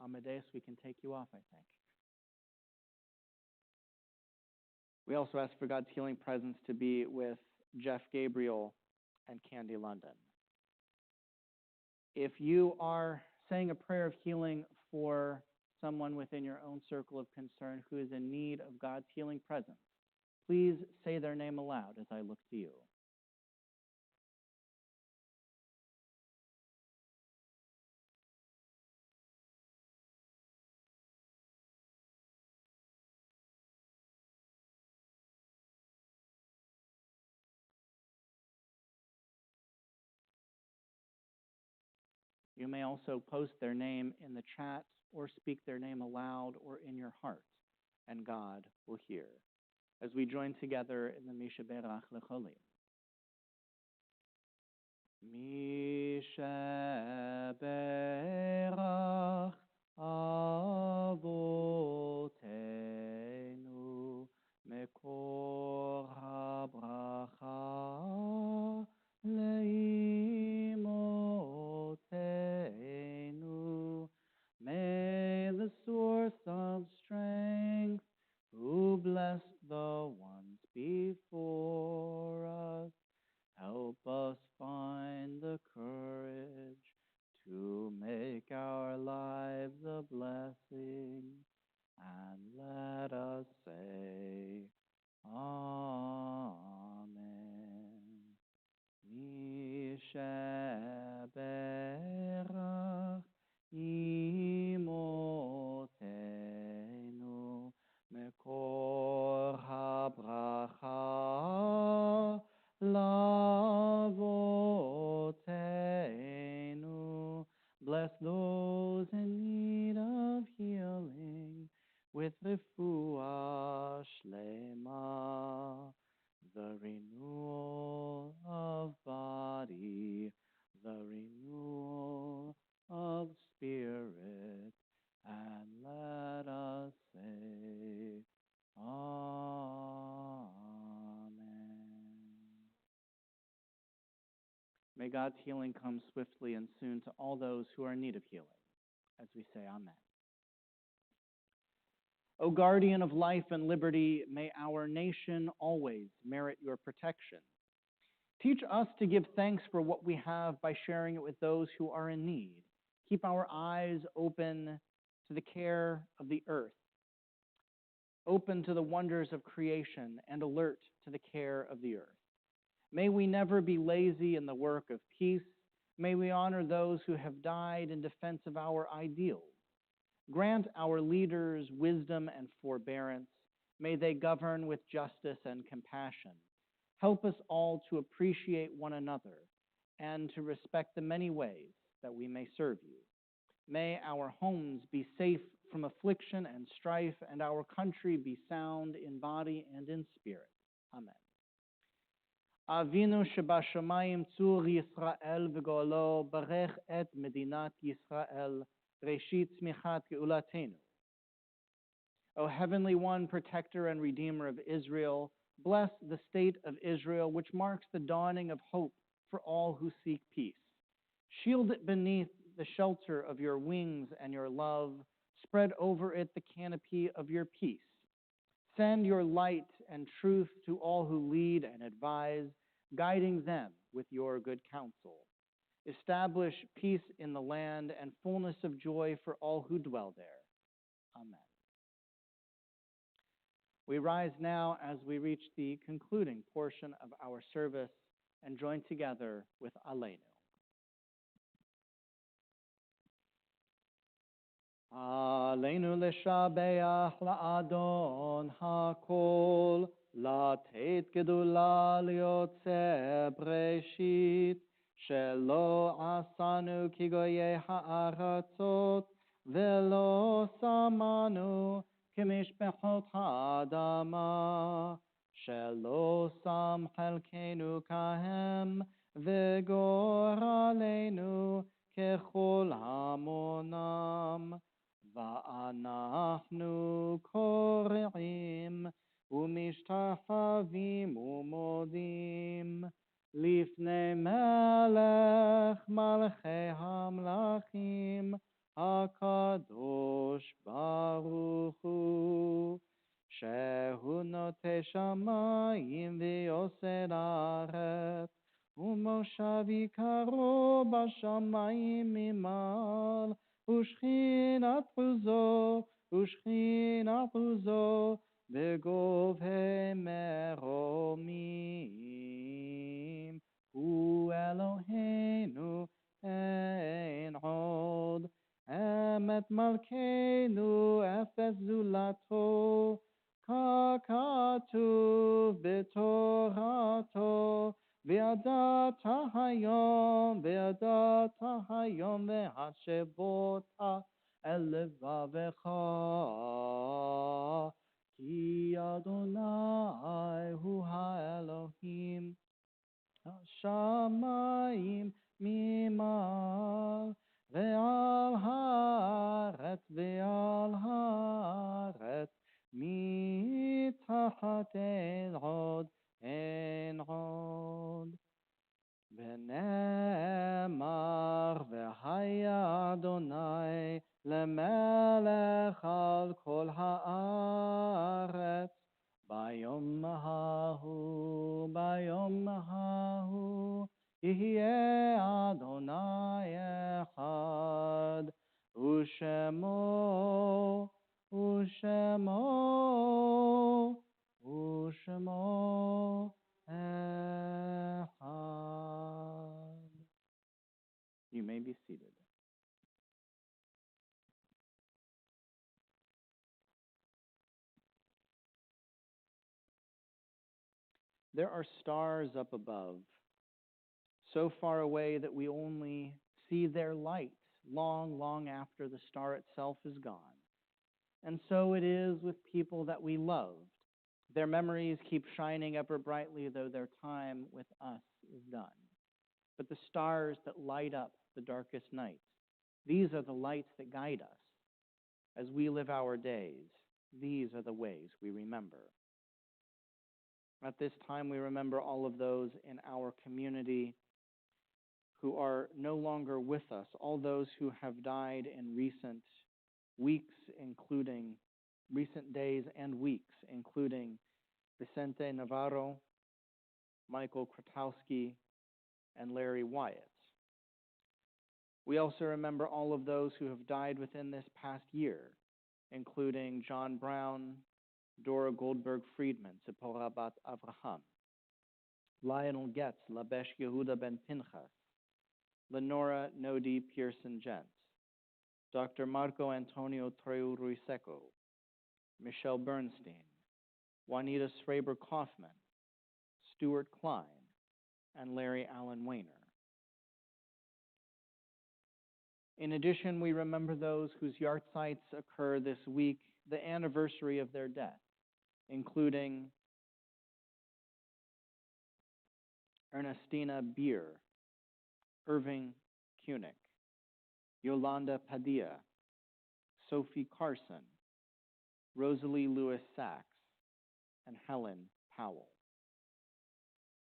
Amadeus, we can take you off, I think. We also ask for God's healing presence to be with Jeff Gabriel and Candy London. If you are saying a prayer of healing for someone within your own circle of concern who is in need of God's healing presence, please say their name aloud as I look to you. You may also post their name in the chat or speak their name aloud or in your heart, and God will hear. As we join together in the Misha Berach Lecholim. Misha Berach Avotenu Mekor HaBracha Leimotenu. May the source of strength, who bless the ones before us, help us find the courage to make our lives a blessing, and let us say, Amen. Mishaberach imotenu mekor habracha lavotenu. Bless those in need of healing with refuah shlema, the renewal of body, the renewal of spirit, and let us say, Amen. May God's healing come swiftly and soon to all those who are in need of healing, as we say Amen. O guardian of life and liberty, may our nation always merit your protection. Teach us to give thanks for what we have by sharing it with those who are in need. Keep our eyes open to the care of the earth, open to the wonders of creation, and alert to the care of the earth. May we never be lazy in the work of peace. May we honor those who have died in defense of our ideals. Grant our leaders wisdom and forbearance. May they govern with justice and compassion. Help us all to appreciate one another and to respect the many ways that we may serve you. May our homes be safe from affliction and strife, and our country be sound in body and in spirit. Amen. Avinu Shabashamayim Tzur Yisrael v'Go'alo Barech et Medinat Yisrael Reshit Tzmichat Geulatenu. O Heavenly One, Protector and Redeemer of Israel, bless the state of Israel, which marks the dawning of hope for all who seek peace. Shield it beneath the shelter of your wings and your love. Spread over it the canopy of your peace. Send your light and truth to all who lead and advise, guiding them with your good counsel. Establish peace in the land and fullness of joy for all who dwell there. Amen. We rise now as we reach the concluding portion of our service and join together with Aleinu. Aleinu leshabeach la'adon hakol לתת גדולה ליוצא בראשית, שלא עשנו כגויי הארצות, ולא שמנו כמשפחות האדמה, שלא שם חלקנו כהם, וגורלנו ככל המונם. ואנחנו קוראים ומשתחווים ומודים לפני מלך מלכי המלכים, הקדוש ברוך הוא, שהוא נוטה שמיים ויוסד הארץ, ומושב עיקרו בשמיים ממעל, ושכינת עוזו בגובה מרומים. הוא אלוהינו אין עוד, אמת מלכנו אפס זולתו, ככתוב בתורתו, וידעת היום והשבות אל לבבך, כי אדוני הוא האלוהים, השמיים ממעל, ועל הארץ מתחת אין עוד. ונאמר, והיה אדוני למלך על כל הארץ, ביום ההוא יהיה אדוני אחד, ושמו אחד. You may be seated. There are stars up above, so far away that we only see their light long, long after the star itself is gone. And so it is with people that we loved. Their memories keep shining ever brightly, though their time with us is done. But the stars that light up the darkest nights, these are the lights that guide us. As we live our days, these are the ways we remember. At this time, we remember all of those in our community who are no longer with us, all those who have died in recent days and weeks, including Vicente Navarro, Michael Kratowski, and Larry Wyatt. We also remember all of those who have died within this past year, including John Brown, Dora Goldberg Friedman, Zipporah Bat Avraham, Lionel Getz, Labesh Yehuda Ben Pinchas, Lenora Nodi Pearson Jentz, Dr. Marco Antonio Treu Ruiseco, Michelle Bernstein, Juanita Schraber Kaufman, Stuart Klein, and Larry Allen Wayner. In addition, we remember those whose yahrzeits occur this week, the anniversary of their death, including Ernestina Beer, Irving Kunick, Yolanda Padilla, Sophie Carson, Rosalie Lewis Sachs, and Helen Powell.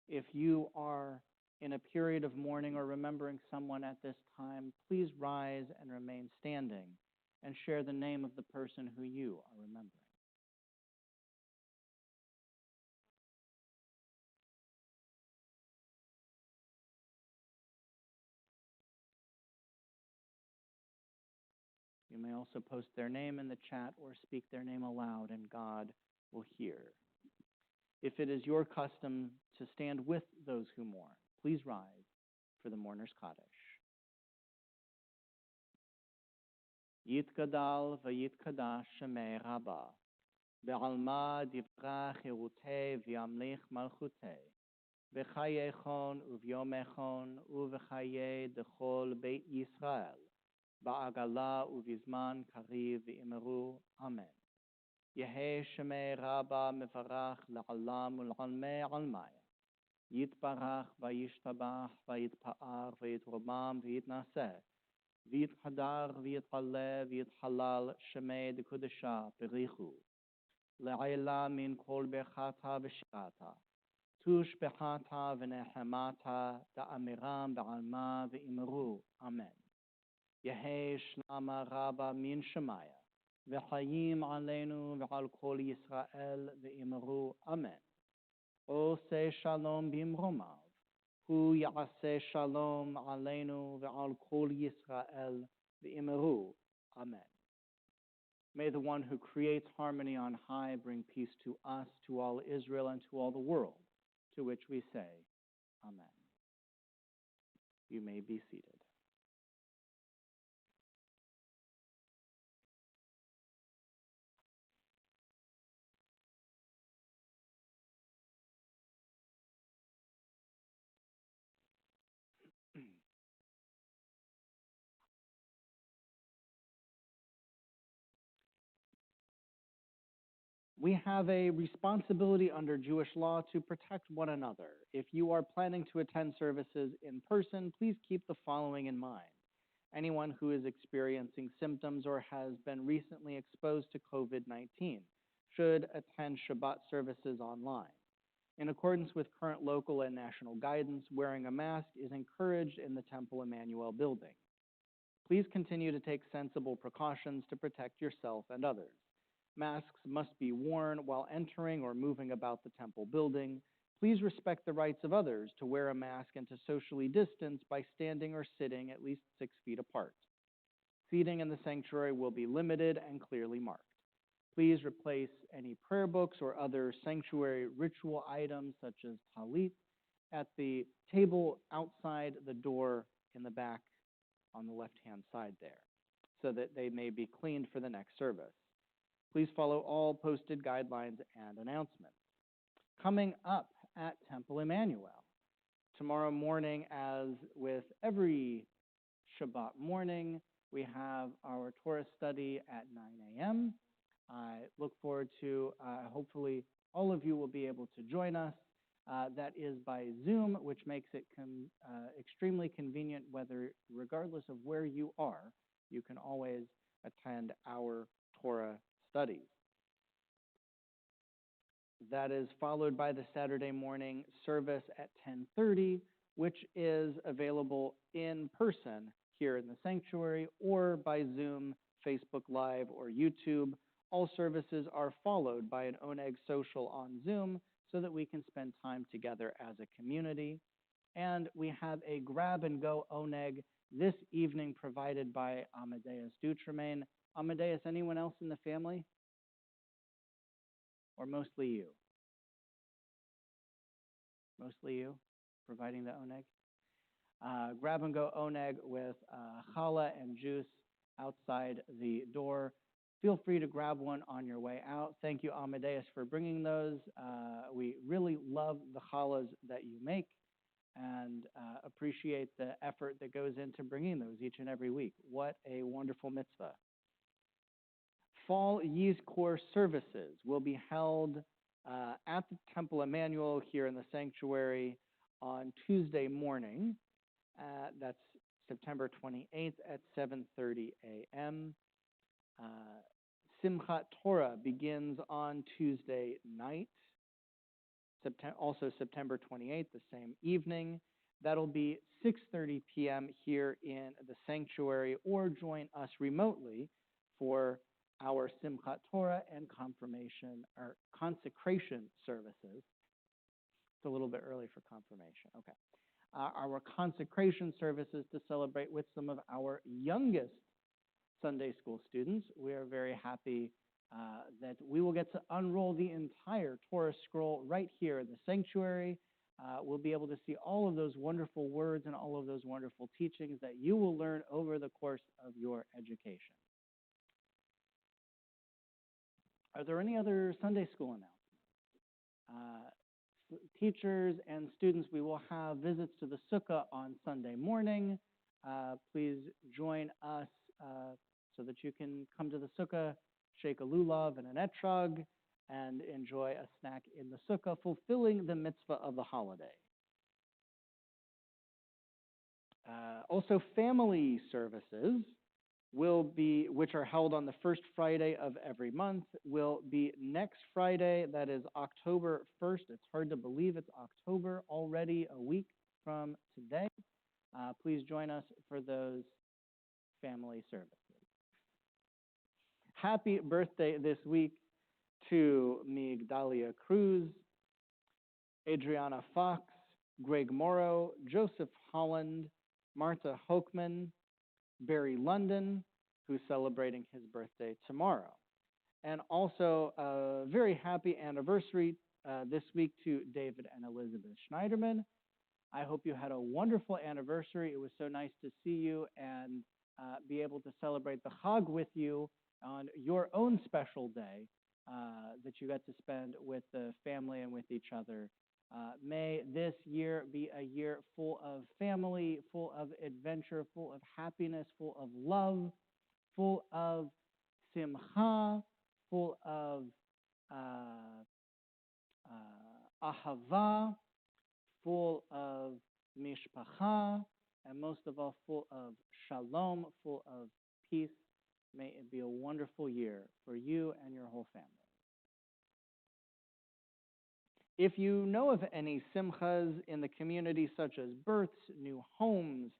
If you are in a period of mourning or remembering someone at this time, please rise and remain standing and share the name of the person who you are remembering. You may also post their name in the chat or speak their name aloud, and God will hear. If it is your custom to stand with those who mourn, please rise for the mourner's Kaddish. Yitgadal v'yitkadash shemei Rabbah. בעלמא דברה חירותי וימליך מלכותי, בחיי חון וביומי חון ובחיי דכל בית ישראל, בעגלה ובזמן קריב ואמרו אמן. יהי שמי רבה מברך לעולם ולעלמי עלמי. יתברך וישתבח ויתפאר ויתרומם ויתנשא, ויתהדר ויתעלה ויתהלל שמי דקודשה בריחו. לעילה מן כל ברכתה ושירתה, תושבחתה ונחמתה, דאמירם בעלמא ואמרו אמן. יהי שלמה רבה מן שמיה, וחיים עלינו ועל כל ישראל ואמרו אמן. עושה שלום במרומיו, הוא יעשה שלום עלינו ועל כל ישראל ואמרו amen. May the one who creates harmony on high bring peace to us, to all Israel, and to all the world, to which we say amen. You may be seated. We have a responsibility under Jewish law to protect one another. If you are planning to attend services in person, please keep the following in mind. Anyone who is experiencing symptoms or has been recently exposed to COVID-19 should attend Shabbat services online. In accordance with current local and national guidance, wearing a mask is encouraged in the Temple Emanuel building. Please continue to take sensible precautions to protect yourself and others. Masks must be worn while entering or moving about the temple building. Please respect the rights of others to wear a mask and to socially distance by standing or sitting at least 6 feet apart. Seating in the sanctuary will be limited and clearly marked. Please replace any prayer books or other sanctuary ritual items such as talit at the table outside the door in the back on the left-hand side there, so that they may be cleaned for the next service. Please follow all posted guidelines and announcements. Coming up at Temple Emanuel, tomorrow morning, as with every Shabbat morning, we have our Torah study at 9 a.m. I look forward to, hopefully, all of you will be able to join us. That is by Zoom, which makes it extremely convenient, regardless of where you are, you can always attend our Torah studies. That is followed by the Saturday morning service at 10:30, which is available in person here in the sanctuary or by Zoom, Facebook Live, or YouTube. All services are followed by an Oneg social on Zoom so that we can spend time together as a community. And we have a grab-and-go Oneg this evening provided by Amadeus Dutremain. Amadeus, anyone else in the family? Or mostly you? Mostly you, providing the Oneg? Grab-and-go Oneg with challah and juice outside the door. Feel free to grab one on your way out. Thank you, Amadeus, for bringing those. We really love the challahs that you make and appreciate the effort that goes into bringing those each and every week. What a wonderful mitzvah. Fall Yizkor services will be held at the Temple Emanuel here in the sanctuary on Tuesday morning. That's September 28th at 7:30 a.m. Simchat Torah begins on Tuesday night, also September 28th, the same evening. That'll be 6:30 p.m. here in the sanctuary, or join us remotely for our Simchat Torah and confirmation or consecration services. It's a little bit early for confirmation. Okay. Our consecration services to celebrate with some of our youngest Sunday school students. We are very happy that we will get to unroll the entire Torah scroll right here in the sanctuary. We'll be able to see all of those wonderful words and all of those wonderful teachings that you will learn over the course of your education. Are there any other Sunday school announcements? Teachers and students, we will have visits to the sukkah on Sunday morning. Please join us so that you can come to the sukkah, shake a lulav and an etrog, and enjoy a snack in the sukkah, fulfilling the mitzvah of the holiday. Also, family services which are held on the first Friday of every month, will be next Friday. That is October 1st. It's hard to believe it's October already, a week from today. Please join us for those family services. Happy birthday this week to Migdalia Cruz, Adriana Fox, Greg Morrow, Joseph Holland, Martha Hochman, Barry London, who's celebrating his birthday tomorrow. And also a very happy anniversary this week to David and Elizabeth Schneiderman. I hope you had a wonderful anniversary. It was so nice to see you and be able to celebrate the Chag with you on your own special day that you got to spend with the family and with each other. May this year be a year full of family, full of adventure, full of happiness, full of love, full of simcha, full of ahava, full of mishpacha, and most of all, full of shalom, full of peace. May it be a wonderful year for you and your whole family. If you know of any simchas in the community, such as births, new homes,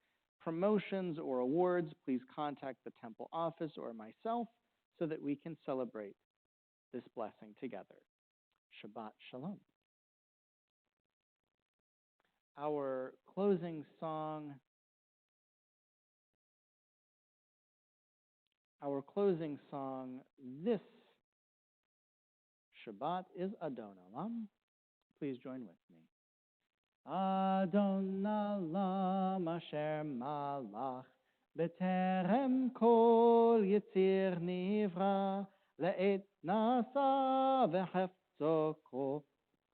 promotions, or awards, please contact the temple office or myself so that we can celebrate this blessing together. Shabbat Shalom. Our closing song this Shabbat is Adon Olam. Please join with me. Adon Olam asher malach b'terem kol yitzir nivra le'et nasa v'hefzo kol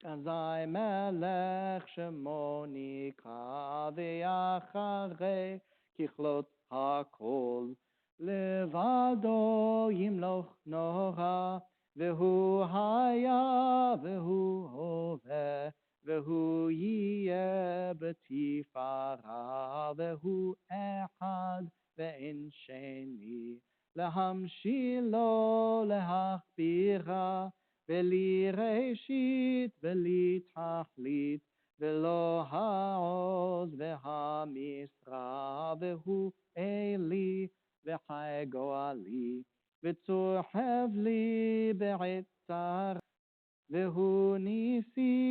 azai melech shemo nikra v'yacharei kichlot hakol levado yimloch nora Vehu haya, vehu hove, vehu yeh betifara, vehu echad ve'en sheni, lehamshilo lehachbira, veli reshit, veli tachlit, velo ha'oz ve'hamisra, vehu eli, ve'chai goali. וצורחב לי בעת צר, והוא ניסי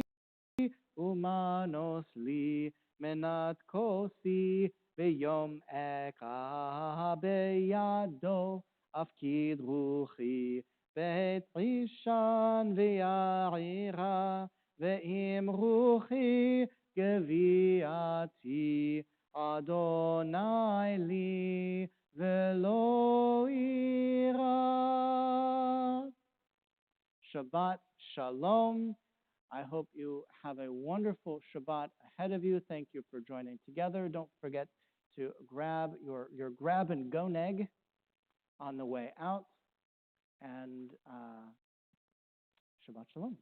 ומנוס לי מנת כוסי, ביום אקרא בידו אפקיד רוחי, בעת עישן ויעירה, ואם רוחי גביעתי, אדוני לי ולא ira. Shabbat Shalom. I hope you have a wonderful Shabbat ahead of you. Thank you for joining together. Don't forget to grab your grab and go neg on the way out. And Shabbat Shalom.